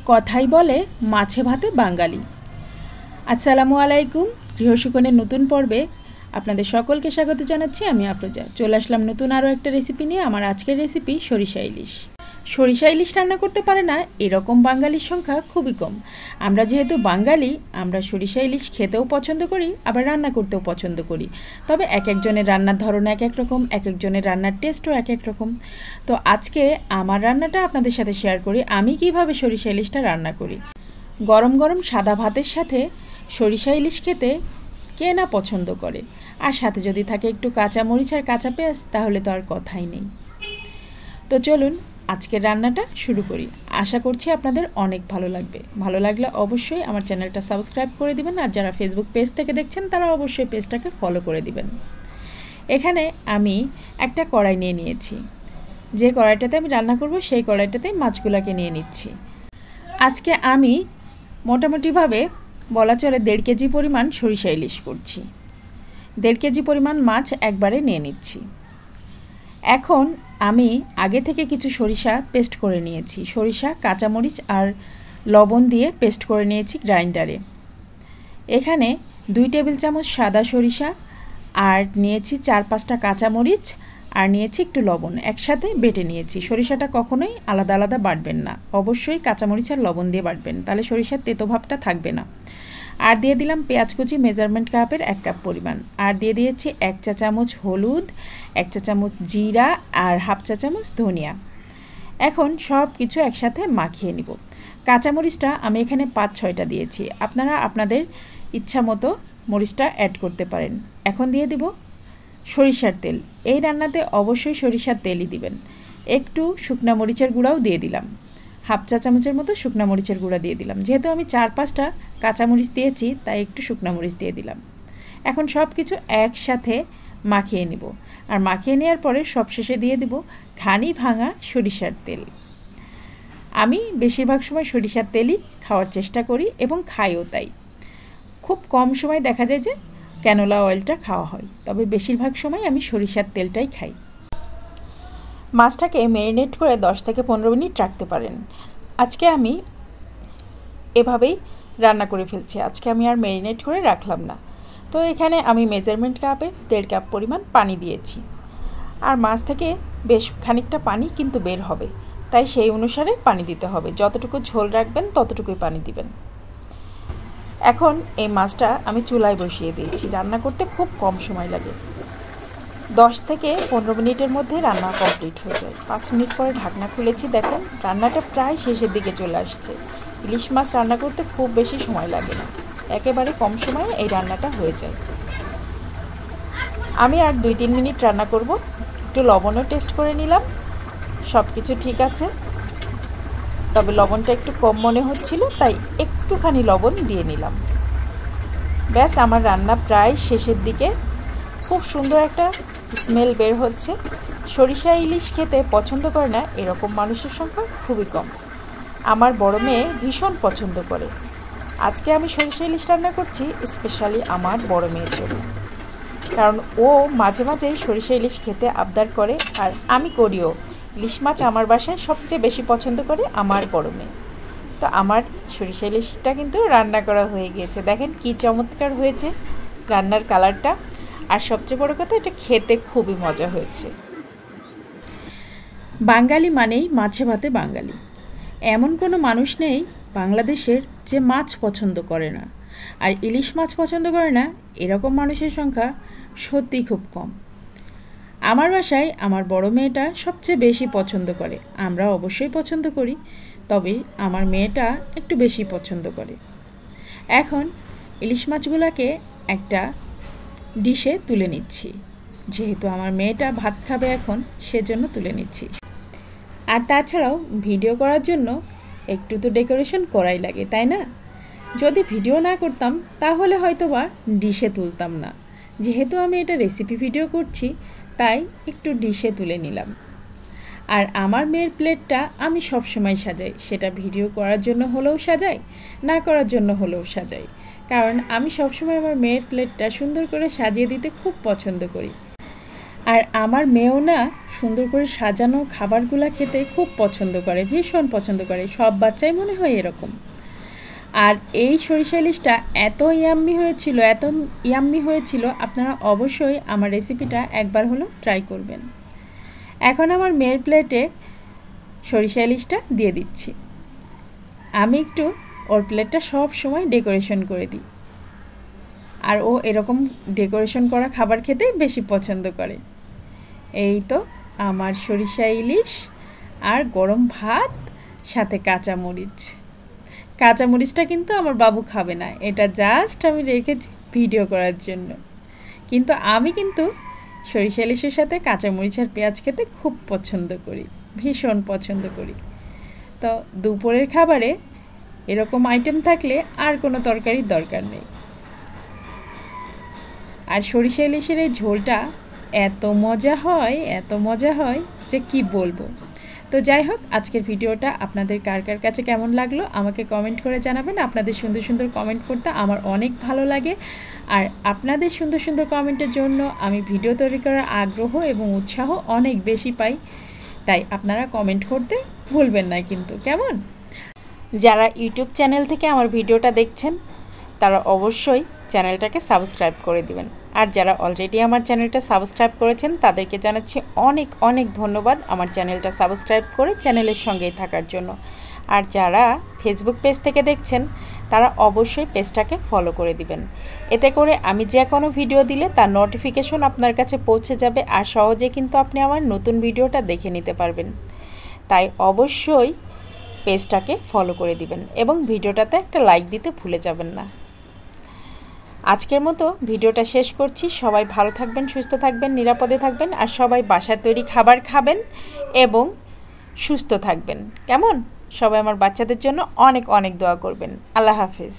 কথাই বলে মাছে ভাতে বাঙালি। আসসালামু আলাইকুম। গৃহসুখনের নতুন পর্বে আপনাদের সকলকে স্বাগত জানাচ্ছি। আমি আফরোজা চলে আসলাম নতুন আরও একটা রেসিপি নিয়ে। আমার আজকের রেসিপি সরিষা ইলিশ। সরিষা ইলিশ রান্না করতে পারে না এরকম বাঙালির সংখ্যা খুবই কম। আমরা যেহেতু বাঙালি, আমরা সরিষা ইলিশ খেতেও পছন্দ করি, আবার রান্না করতেও পছন্দ করি। তবে এক একজনের রান্নার ধরন এক এক রকম, এক একজনের রান্নার টেস্টও এক এক রকম। তো আজকে আমার রান্নাটা আপনাদের সাথে শেয়ার করি, আমি কিভাবে সরিষা ইলিশটা রান্না করি। গরম গরম সাদা ভাতের সাথে সরিষা ইলিশ খেতে কে না পছন্দ করে, আর সাথে যদি থাকে একটু কাঁচা মরিচ আর কাঁচা পেঁয়াজ, তাহলে তো আর কথাই নেই। তো চলুন আজকের রান্নাটা শুরু করি। আশা করছি আপনাদের অনেক ভালো লাগবে। ভালো লাগলে অবশ্যই আমার চ্যানেলটা সাবস্ক্রাইব করে দিবেন, আর যারা ফেসবুক পেজ থেকে দেখছেন তারা অবশ্যই পেজটাকে ফলো করে দিবেন। এখানে আমি একটা কড়াই নিয়ে নিয়েছি। যে কড়াইটাতে আমি রান্না করব সেই কড়াইটাতে মাছগুলোকে নিয়ে নিচ্ছি। আজকে আমি মোটামুটিভাবে বলা চলে 1.5 কেজি পরিমাণ সরিষা ইলিশ করছি। 1.5 কেজি পরিমাণ মাছ একবারে নিয়ে নিচ্ছি। এখন আমি আগে থেকে কিছু সরিষা পেস্ট করে নিয়েছি। সরিষা, কাঁচামরিচ আর লবণ দিয়ে পেস্ট করে নিয়েছি গ্রাইন্ডারে। এখানে 2 টেবিল চামচ সাদা সরিষা আর নিয়েছি 4-5টা কাঁচামরিচ আর নিয়েছি একটু লবণ, একসাথে বেটে নিয়েছি। সরিষাটা কখনোই আলাদা আলাদা বাটবেন না, অবশ্যই কাঁচামরিচ আর লবণ দিয়ে বাটবেন, তাহলে সরিষার তেতো ভাবটা থাকবে না। আর দিয়ে দিলাম পেঁয়াজ কুচি মেজারমেন্ট কাপের 1 কাপ পরিমাণ। আর দিয়ে দিয়েছি 1 চা চামচ হলুদ, 1 চা চামচ জিরা আর 1/2 চা চামচ ধনিয়া। এখন সব কিছু একসাথে মাখিয়ে নিব। কাঁচামরিচটা আমি এখানে 5-6টা দিয়েছি, আপনারা আপনাদের ইচ্ছা মতো মরিচটা অ্যাড করতে পারেন। এখন দিয়ে দিব সরিষার তেল। এই রান্নাতে অবশ্যই সরিষার তেলই দিবেন। একটু শুকনা মরিচের গুঁড়াও দিয়ে দিলাম, 1/2 চা চামচের মতো শুকনা মরিচের গুঁড়া দিয়ে দিলাম। যেহেতু আমি 4-5টা কাঁচামরিচ দিয়েছি তাই একটু শুকনা মরিচ দিয়ে দিলাম। এখন সব কিছু একসাথে মাখিয়ে নিব। আর মাখিয়ে নেওয়ার পরে সবশেষে দিয়ে দিব ঘানি ভাঙা সরিষার তেল। আমি বেশিরভাগ সময় সরিষার তেলই খাওয়ার চেষ্টা করি এবং খাইও তাই। খুব কম সময় দেখা যায় যে ক্যানোলা অয়েলটা খাওয়া হয়, তবে বেশিরভাগ সময় আমি সরিষার তেলটাই খাই। মাছটাকে ম্যারিনেট করে 10 থেকে 15 মিনিট রাখতে পারেন। আজকে আমি এভাবেই রান্না করে ফেলছি, আজকে আমি আর ম্যারিনেট করে রাখলাম না। তো এখানে আমি মেজারমেন্ট কাপে 1.5 কাপ পরিমাণ পানি দিয়েছি। আর মাছ থেকে বেশ খানিকটা পানি কিন্তু বের হবে, তাই সেই অনুসারে পানি দিতে হবে। যতটুকু ঝোল রাখবেন ততটুকুই পানি দিবেন। এখন এই মাছটা আমি চুলায় বসিয়ে দিয়েছি। রান্না করতে খুব কম সময় লাগে, 10 থেকে 15 মিনিটের মধ্যে রান্না কমপ্লিট হয়ে যায়। 5 মিনিট পরে ঢাকনা খুলেছি, দেখেন রান্নাটা প্রায় শেষের দিকে চলে আসছে। ইলিশ মাছ রান্না করতে খুব বেশি সময় লাগে না, একেবারে কম সময়ে এই রান্নাটা হয়ে যায়। আমি আর 2-3 মিনিট রান্না করব। একটু লবণও টেস্ট করে নিলাম, সব কিছু ঠিক আছে, তবে লবণটা একটু কম মনে হচ্ছিল তাই একটুখানি লবণ দিয়ে নিলাম। ব্যাস, আমার রান্না প্রায় শেষের দিকে। খুব সুন্দর একটা স্মেল বের হচ্ছে। সরিষা ইলিশ খেতে পছন্দ করে না এরকম মানুষের সংখ্যা খুবই কম। আমার বড় মেয়ে ভীষণ পছন্দ করে। আজকে আমি সরিষা ইলিশ রান্না করছি স্পেশালি আমার বড় মেয়ের জন্য, কারণ ও মাঝে মাঝেই সরিষা ইলিশ খেতে আবদার করে, আর আমি করিও। ইলিশ মাছ আমার বাসায় সবচেয়ে বেশি পছন্দ করে আমার বড় মেয়ে। তো আমার সরিষা ইলিশটা কিন্তু রান্না করা হয়ে গিয়েছে। দেখেন কি চমৎকার হয়েছে রান্নার কালারটা, আর সবচেয়ে বড় কথা এটা খেতে খুবই মজা হয়েছে। বাঙালি মানেই মাছে ভাতে বাঙালি। এমন কোনো মানুষ নেই বাংলাদেশের যে মাছ পছন্দ করে না, আর ইলিশ মাছ পছন্দ করে না এরকম মানুষের সংখ্যা সত্যিই খুব কম। আমার বাসায় আমার বড় মেয়েটা সবচেয়ে বেশি পছন্দ করে, আমরা অবশ্যই পছন্দ করি, তবে আমার মেয়েটা একটু বেশি পছন্দ করে। এখন ইলিশ মাছগুলোকে একটা ডিশে তুলে নিচ্ছি। যেহেতু আমার মেয়েটা ভাত খাবে এখন, সেজন্য তুলে নিচ্ছি। আর তাছাড়াও ভিডিও করার জন্য একটু তো ডেকোরেশন করাই লাগে, তাই না? যদি ভিডিও না করতাম তাহলে হয়তো বা ডিশে তুলতাম না। যেহেতু আমি এটা রেসিপি ভিডিও করছি তাই একটু ডিশে তুলে নিলাম। আর আমার মেয়ের প্লেটটা আমি সবসময় সাজাই, সেটা ভিডিও করার জন্য হলেও সাজাই, না করার জন্য হলেও সাজাই, কারণ আমি সবসময় আমার মেয়ের প্লেটটা সুন্দর করে সাজিয়ে দিতে খুব পছন্দ করি। আর আমার মেয়েও না সুন্দর করে সাজানো খাবারগুলো খেতে খুব পছন্দ করে, ভীষণ পছন্দ করে। সব বাচ্চাই মনে হয় এরকম। আর এই সরিষা ইলিশটা এত ইয়াম্মি হয়েছিল, আপনারা অবশ্যই আমার রেসিপিটা একবার হলো ট্রাই করবেন। এখন আমার মেয়ের প্লেটে সরিষা ইলিশটা দিয়ে দিচ্ছি। আমি একটু ওর প্লেটটা সব সময় ডেকোরেশন করে দিই, আর ও এরকম ডেকোরেশন করা খাবার খেতেই বেশি পছন্দ করে। এই তো আমার সরিষা ইলিশ আর গরম ভাত, সাথে কাঁচামরিচটা কিন্তু আমার বাবু খাবে না, এটা জাস্ট আমি রেখেছি ভিডিও করার জন্য। কিন্তু আমি কিন্তু সরিষা ইলিশের সাথে কাঁচামরিচ আর পেঁয়াজ খেতে খুব পছন্দ করি, ভীষণ পছন্দ করি। তো দুপুরের খাবারে এরকম আইটেম থাকলে আর কোনো তরকারির দরকার নেই। আর সরিষা ইলিশের এই ঝোলটা এত মজা হয় যে কি বলবো। তো যাই হোক, আজকের ভিডিওটা আপনাদের কার কার কাছে কেমন লাগলো আমাকে কমেন্ট করে জানাবেন। আপনাদের সুন্দর সুন্দর কমেন্ট করতে আমার অনেক ভালো লাগে, আর আপনাদের সুন্দর সুন্দর কমেন্টের জন্য আমি ভিডিও তৈরি করার আগ্রহ এবং উৎসাহ অনেক বেশি পাই। তাই আপনারা কমেন্ট করতে ভুলবেন না কিন্তু, কেমন? যারা ইউটিউব চ্যানেল থেকে আমার ভিডিওটা দেখছেন তারা অবশ্যই চ্যানেলটাকে সাবস্ক্রাইব করে দিবেন। আর যারা অলরেডি আমার চ্যানেলটা সাবস্ক্রাইব করেছেন তাদেরকে জানাচ্ছি অনেক অনেক ধন্যবাদ আমার চ্যানেলটা সাবস্ক্রাইব করে চ্যানেলের সঙ্গেই থাকার জন্য। আর যারা ফেসবুক পেজ থেকে দেখছেন তারা অবশ্যই পেজটাকে ফলো করে দিবেন। এতে করে আমি যে কোনো ভিডিও দিলে তার নোটিফিকেশন আপনার কাছে পৌঁছে যাবে, আর সহজে কিন্তু আপনি আমার নতুন ভিডিওটা দেখে নিতে পারবেন। তাই অবশ্যই পেজটাকে ফলো করে দিবেন এবং ভিডিওটাতে একটা লাইক দিতে ভুলে যাবেন না। আজকের মতো ভিডিওটা শেষ করছি। সবাই ভালো থাকবেন, সুস্থ থাকবেন, নিরাপদে থাকবেন, আর সবাই বাসায় তৈরি খাবার খাবেন এবং সুস্থ থাকবেন, কেমন? সবাই আমার বাচ্চাদের জন্য অনেক অনেক দোয়া করবেন। আল্লাহ হাফেজ।